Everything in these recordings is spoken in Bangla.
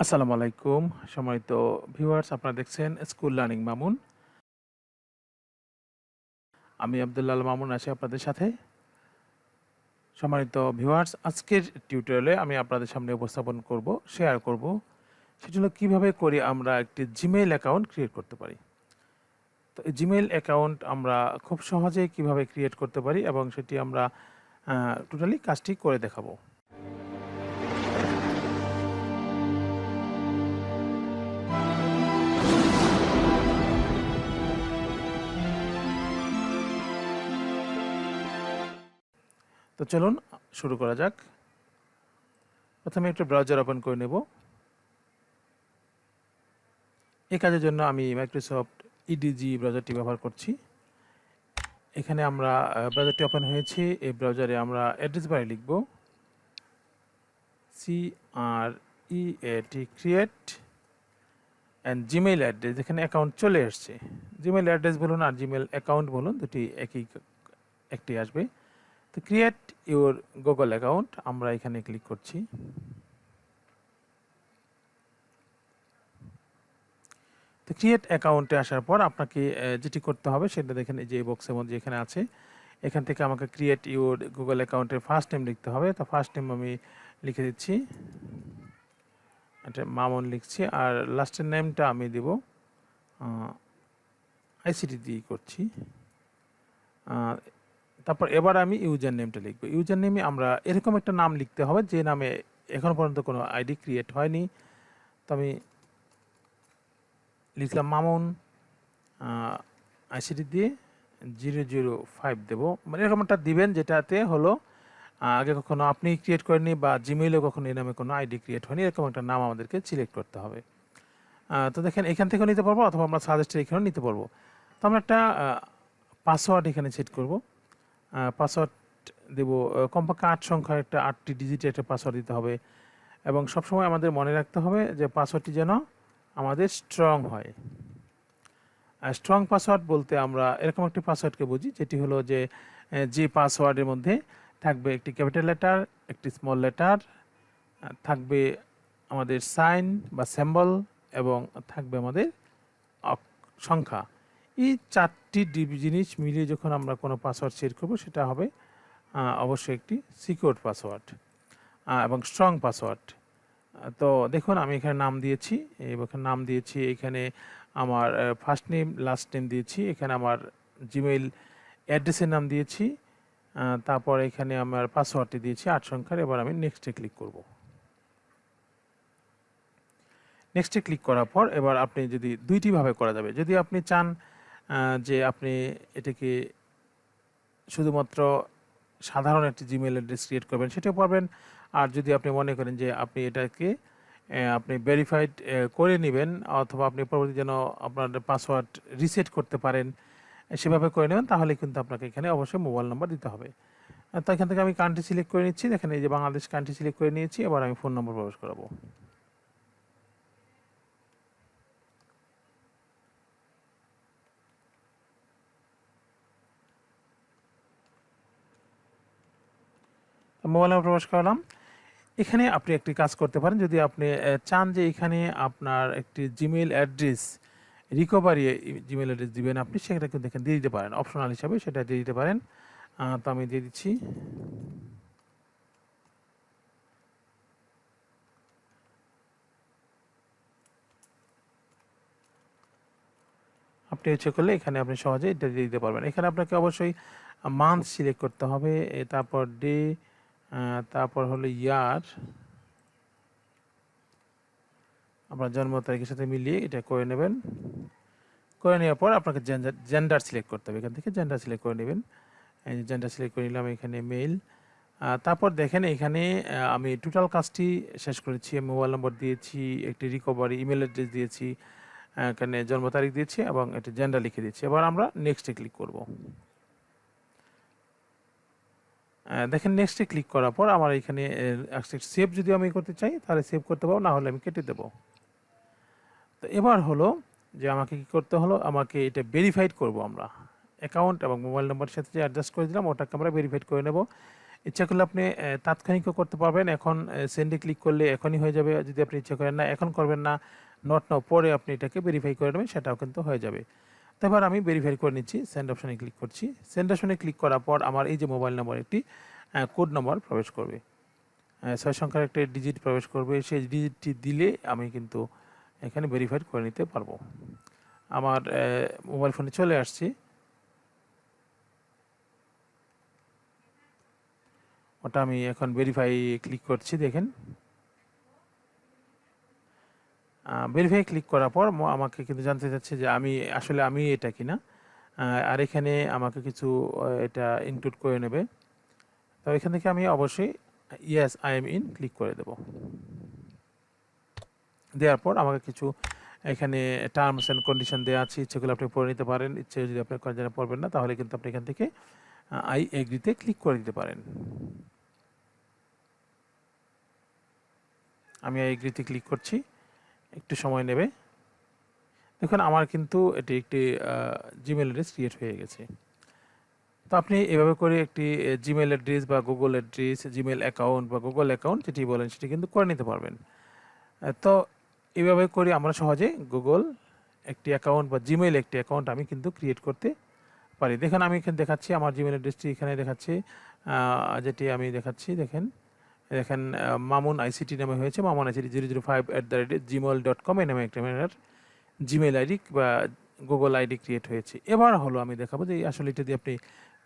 আসসালামু আলাইকুম সম্মানিত ভিউয়ার্স, আপনারা দেখছেন স্কুল লার্নিং মামুন। আমি আব্দুল্লাহ আল মামুন আছি আপনাদের সাথে। সম্মানিত ভিউয়ার্স, আজকের টিউটোরিয়ালে আমি আপনাদের সামনে উপস্থাপন করব, শেয়ার করব, সেটা হলো কীভাবে করে আমরা একটি জিমেইল অ্যাকাউন্ট ক্রিয়েট করতে পারি। তো এই জিমেইল অ্যাকাউন্ট আমরা খুব সহজেই কীভাবে ক্রিয়েট করতে পারি এবং সেটি আমরা টোটালি কাজটি করে দেখাবো। তো চলুন শুরু করা যাক। প্রথমে একটা ব্রাউজার ওপেন করে নেব। এই কাজের জন্য আমি মাইক্রোসফট ইডিজি ব্রাউজারটি ব্যবহার করছি। এখানে আমরা ব্রাউজারটি ওপেন হয়েছে। এই ব্রাউজারে আমরা অ্যাড্রেস বারে লিখব CREAT create and Gmail address. এখানে অ্যাকাউন্ট চলে এসছে। জিমেইল অ্যাড্রেস বলুন আর জিমেইল অ্যাকাউন্ট বলুন, দুটি একটি আসবে। তো ক্রিয়েট ইউর গুগল অ্যাকাউন্ট আমরা এখানে ক্লিক করছি। তো ক্রিয়েট অ্যাকাউন্টে আসার পর আপনাকে যেটি করতে হবে সেটা দেখেন, এই যে বক্সের মধ্যে এখানে আছে, এখান থেকে আমাকে ক্রিয়েট ইউর গুগল অ্যাকাউন্টের ফার্স্ট নেম লিখতে হবে। তো ফার্স্ট নেম আমি লিখে দিচ্ছি, এটা মামুন লিখছি, আর লাস্টের নেমটা আমি দেব ICT দিয়ে করছি। তারপর এবার আমি ইউজার নেমটা লিখব। ইউজার নেমে আমরা এরকম একটা নাম লিখতে হবে যে নামে এখনো পর্যন্ত কোনো আইডি ক্রিয়েট হয়নি। তো আমি লিখলাম মামুন, ICT দিয়ে 005 দেবো। মানে এরকম একটা দিবেন যেটাতে হলো আগে কখনো আপনি ক্রিয়েট করেননি বা জিমেইলেও কখনো এই নামে কোনো আইডি ক্রিয়েট হয়নি, এরকম একটা নাম আমাদেরকে সিলেক্ট করতে হবে। তো দেখেন এখান থেকেও নিতে পারবো অথবা আমরা সাজেস্টেড এখানেও নিতে পারবো। তো আমরা একটা পাসওয়ার্ড এখানে সেট করব। পাসওয়ার্ড দেব কমপক্ষে 8 সংখ্যার একটা 8টি ডিজিটের একটা পাসওয়ার্ড দিতে হবে এবং সবসময় আমাদের মনে রাখতে হবে যে পাসওয়ার্ডটি যেন আমাদের স্ট্রং হয়। স্ট্রং পাসওয়ার্ড বলতে আমরা এরকম একটি পাসওয়ার্ডকে বুঝি যেটি হলো যে পাসওয়ার্ডের মধ্যে থাকবে একটি ক্যাপিটাল লেটার, একটি স্মল লেটার, থাকবে আমাদের সাইন বা সিম্বল এবং থাকবে আমাদের সংখ্যা। এই 4টি জিনিস মিলিয়ে যখন আমরা কোনো পাসওয়ার্ড সেট করব সেটা হবে অবশ্যই একটি সিকিউর পাসওয়ার্ড এবং স্ট্রং পাসওয়ার্ড। তো দেখুন আমি এখানে নাম দিয়েছি, এখানে আমার ফার্স্ট নেম লাস্ট নেম দিয়েছি, এখানে আমার জিমেইল অ্যাড্রেসের নাম দিয়েছি, তারপর এখানে আমার পাসওয়ার্ডটি দিয়েছি 8 সংখ্যার। এবার আমি নেক্সটে ক্লিক করব। নেক্সটে ক্লিক করার পর এবার আপনি যদি দুইটিভাবে করা যাবে, যদি আপনি চান যে আপনি এটাকে শুধুমাত্র সাধারণ একটি জিমেইল অ্যাড্রেস ক্রিয়েট করবেন সেটাও পারবেন। আর যদি আপনি মনে করেন যে আপনি এটাকে আপনি ভেরিফাইড করে নেবেন অথবা আপনি পরবর্তী যেন আপনার পাসওয়ার্ড রিসেট করতে পারেন সেভাবে করে নেবেন, তাহলে কিন্তু আপনাকে এখানে অবশ্যই মোবাইল নাম্বার দিতে হবে। তো এখান থেকে আমি কান্ট্রি সিলেক্ট করে নিচ্ছি। দেখেন এই যে বাংলাদেশ কান্ট্রি সিলেক্ট করে নিয়েছি। এবার আমি ফোন নম্বর প্রবেশ করাবো। মোবাইল নাম্বার প্রবেশ করালাম। এখানে আপনি একটি কাজ করতে পারেন, যদি আপনি চান যে এখানে আপনার একটি Gmail address recovery Gmail address দিবেন আপনি, সেটা কিন্তু এখানে দিয়ে দিতে পারেন, অপশনাল হিসাবে সেটা দিয়ে দিতে পারেন। তো আমি দিয়ে দিচ্ছি। আপনি ইচ্ছে করলে এখানে আপনি সহজে এটা দিয়ে দিতে পারবেন। এখানে আপনাকে অবশ্যই মান্থ সিলেক্ট করতে হবে, তারপর ডে, তারপর হলো ইয়ার, আপনার জন্ম তারিখের সাথে মিলিয়ে এটা করে নেবেন। করে নেওয়ার পর আপনাকে জেন্ডার সিলেক্ট করতে হবে। এখান থেকে জেন্ডার সিলেক্ট করে নেবেন। এই যে জেন্ডার সিলেক্ট করে নিলাম, এখানে মেল। তারপর দেখেন এখানে আমি টোটাল কাজটি শেষ করেছি। মোবাইল নম্বর দিয়েছি, একটি রিকভারি ইমেল অ্যাড্রেস দিয়েছি, এখানে জন্ম তারিখ দিয়েছি এবং একটি জেন্ডার লিখে দিচ্ছি। এবার আমরা নেক্সটে ক্লিক করব। দেখেন নেক্সটে ক্লিক করার পর আমার এখানে সেভ যদি আমি করতে চাই তাহলে সেভ করতে পারবো, না হলে আমি কেটে দেব। তো এবার হলো যে আমাকে কি করতে হলো, আমাকে এটা ভেরিফাইড করব আমরা অ্যাকাউন্ট এবং মোবাইল নাম্বারের সাথে যে অ্যাডজাস্ট করে দিলাম ওটাকে আমরা ভেরিফাইড করে নেব। ইচ্ছা করলে আপনি তাৎক্ষণিকও করতে পারবেন। এখন সেন্ডে ক্লিক করলে এখনই হয়ে যাবে। যদি আপনি ইচ্ছা করেন না এখন করবেন না, নট নাও পরে আপনি এটাকে ভেরিফাই করে নেবেন, সেটাও কিন্তু হয়ে যাবে। তো এবার আমি ভেরিফাই করে নিচ্ছি, সেন্ড অপশনে ক্লিক করছি। সেন্ড অপশনে ক্লিক করার পর আমার এই যে মোবাইল নম্বর একটি কোড নম্বর প্রবেশ করবে, 6 সংখ্যার একটা ডিজিট প্রবেশ করবে। সেই ডিজিটটি দিলে আমি কিন্তু এখানে ভেরিফাইড করে নিতে পারবো। আমার মোবাইল ফোনে চলে আসছি। ওটা আমি এখন ভেরিফাই ক্লিক করছি। দেখেন ভেরিফাই ক্লিক করার পর আমাকে কিন্তু জানতে চাচ্ছে যে আমি এটা কিনা। আর এখানে আমাকে কিছু এটা ইনক্লুড করে নেবে। তো এখান থেকে আমি অবশ্যই yes I am in click করে দেব। দেওয়ার পর আমাকে কিছু এখানে টার্মস অ্যান্ড কন্ডিশন দেওয়া আছে, ইচ্ছেগুলো আপনি পড়ে নিতে পারেন। ইচ্ছে যদি আপনি জানা পড়বেন না তাহলে কিন্তু আপনি এখান থেকে আই এগ্রিতে ক্লিক করে দিতে পারেন। আমি আই এগ্রিতে ক্লিক করছি, একটু সময় নেবে। দেখুন আমার কিন্তু এটি একটি জিমেল অ্যাড্রেস ক্রিয়েট হয়ে গেছে। তো আপনি এভাবে করে একটি জিমেল অ্যাড্রেস বা গুগল অ্যাড্রেস, জিমেল অ্যাকাউন্ট বা গুগল অ্যাকাউন্ট যেটি বলেন সেটি কিন্তু করে নিতে পারবেন। তো এইভাবে করে আমরা সহজে গুগল একটি অ্যাকাউন্ট বা জিমেল একটি অ্যাকাউন্ট আমি কিন্তু ক্রিয়েট করতে পারি। দেখেন আমি এখানে দেখাচ্ছি আমার জিমেল অ্যাড্রেসটি এখানে দেখাচ্ছি, যেটি আমি দেখাচ্ছি। দেখেন মামুন আইসিটি নামে হয়েছে, মামুন আইসিটি 005@gmail.com এই নামে একটা জিমেল আইডি বা গুগল আইডি ক্রিয়েট হয়েছে। এবার হলো আমি দেখাবো যে আসলে এটা দিয়ে আপনি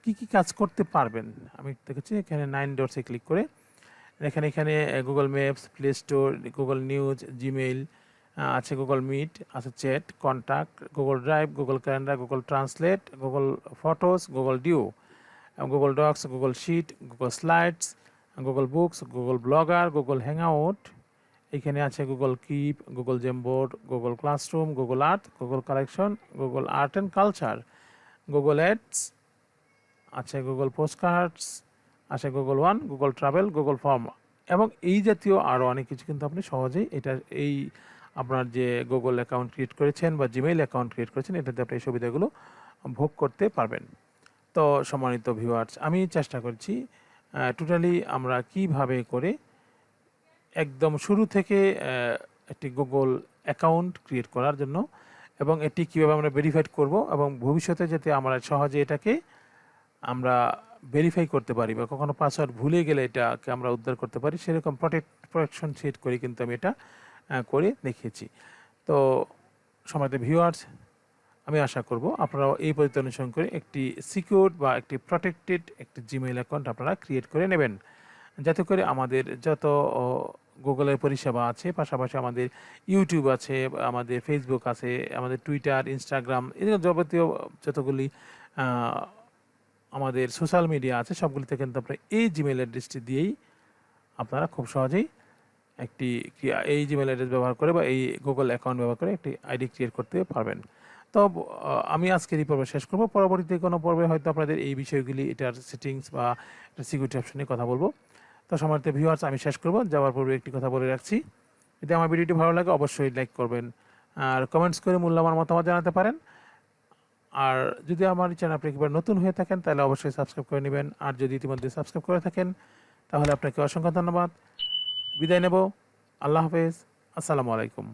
কী কাজ করতে পারবেন। আমি দেখেছি এখানে 9 ডটসে ক্লিক করে এখানে Google Maps, play store, Google News, Gmail আছে, গুগল মিট আছে, chat, contact, Google Drive, Google Calendar, Google Translate, Google Photos, Google Duo, Google Docs, Google Sheet, Google Slides, Google Books, Google Blogger, Google Hangout, এখানে আছে Google Keep, Google Jamboard, Google Classroom, Google Earth, Google Collection, Google Art and Culture, Google Ads আছে, গুগল পোস্টকার্ডস আছে, Google One, Google Travel, Google Form এবং এই জাতীয় আরও অনেক কিছু কিন্তু আপনি সহজেই এই আপনার যে গুগল অ্যাকাউন্ট ক্রিয়েট করেছেন বা জিমেইল অ্যাকাউন্ট ক্রিয়েট করেছেন এটাতে আপনি এই সুবিধাগুলো ভোগ করতে পারবেন। তো সম্মানিত ভিউয়ার্স, আমি চেষ্টা করছি টোটালি আমরা কিভাবে করে একদম শুরু থেকে একটি গুগল অ্যাকাউন্ট ক্রিয়েট করার জন্য এবং এটি কীভাবে আমরা ভেরিফাইড করব এবং ভবিষ্যতে যাতে আমরা সহজে এটাকে আমরা ভেরিফাই করতে পারি বা কখনো পাসওয়ার্ড ভুলে গেলে এটাকে আমরা উদ্ধার করতে পারি, সেরকম প্রোটেকশন সেট করে কিন্তু আমি এটা করে দেখিয়েছি। তো সম্মানিত ভিউয়ার্স, আমি আশা করব আপনারা এই পদ্ধতি অনুসরণ করে একটি সিকিউর বা একটি প্রটেক্টেড একটি জিমেইল অ্যাকাউন্ট আপনারা ক্রিয়েট করে নেবেন, যাতে করে আমাদের যত গুগলের পরিষেবা আছে, পাশাপাশি আমাদের ইউটিউব আছে, আমাদের ফেসবুক আছে, আমাদের টুইটার, ইনস্টাগ্রাম, এগুলো যাবতীয় যতগুলি আমাদের সোশ্যাল মিডিয়া আছে সবগুলিতে কিন্তু আপনার এই জিমেইল অ্যাড্রেসটি দিয়েই আপনারা খুব সহজেই এই জিমেইল অ্যাড্রেস ব্যবহার করে বা এই গুগল অ্যাকাউন্ট ব্যবহার করে একটি আইডি ক্রিয়েট করতে পারবেন। তো আমি আজকের এই পর্ব শেষ করব। পরবর্তীতে কোনো পর্বে হয়তো আপনাদের এই বিষয়গুলি, এটার সেটিংস বা সিকিউরিটি অপশন নিয়ে কথা বলবো। তো সম্মানিত ভিউয়ার্স, আমি শেষ করব যাওয়ার পূর্বে একটি কথা বলে রাখছি, যদি আমার ভিডিওটি ভালো লাগে অবশ্যই লাইক করবেন আর কমেন্টস করে মূল্যবান মতামত জানাতে পারেন। আর যদি আমার চ্যানেল আপনি একবার নতুন হয়ে থাকেন তাহলে অবশ্যই সাবস্ক্রাইব করে নেবেন, আর যদি ইতিমধ্যে সাবস্ক্রাইব করে থাকেন তাহলে আপনাকে অসংখ্য ধন্যবাদ। বিদায় নেব। আল্লাহ হাফেজ। আসসালামু আলাইকুম।